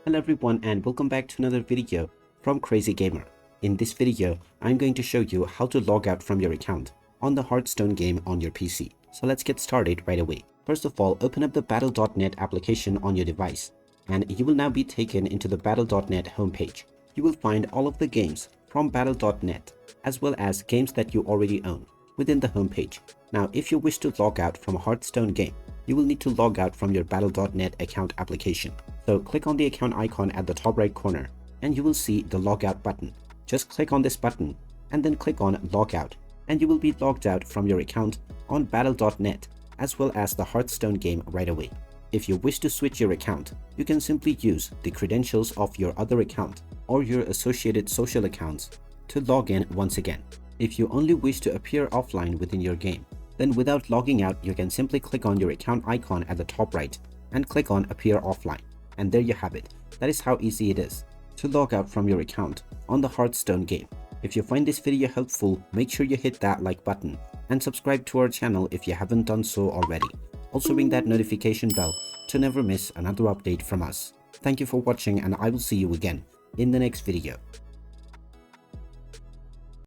Hello everyone and welcome back to another video from Crazy Gamer. In this video, I'm going to show you how to log out from your account on the Hearthstone game on your PC. So let's get started right away. First of all, open up the battle.net application on your device and you will now be taken into the battle.net homepage. You will find all of the games from battle.net as well as games that you already own within the homepage. Now, if you wish to log out from a Hearthstone game, you will need to log out from your battle.net account application. So click on the account icon at the top right corner and you will see the logout button. Just click on this button and then click on logout and you will be logged out from your account on battle.net as well as the Hearthstone game right away. If you wish to switch your account, you can simply use the credentials of your other account or your associated social accounts to log in once again. If you only wish to appear offline within your game, then without logging out, you can simply click on your account icon at the top right and click on appear offline. And there you have it. That is how easy it is to log out from your account on the Hearthstone game. If you find this video helpful, make sure you hit that like button and subscribe to our channel if you haven't done so already. Also ring that notification bell to never miss another update from us. Thank you for watching and I will see you again in the next video.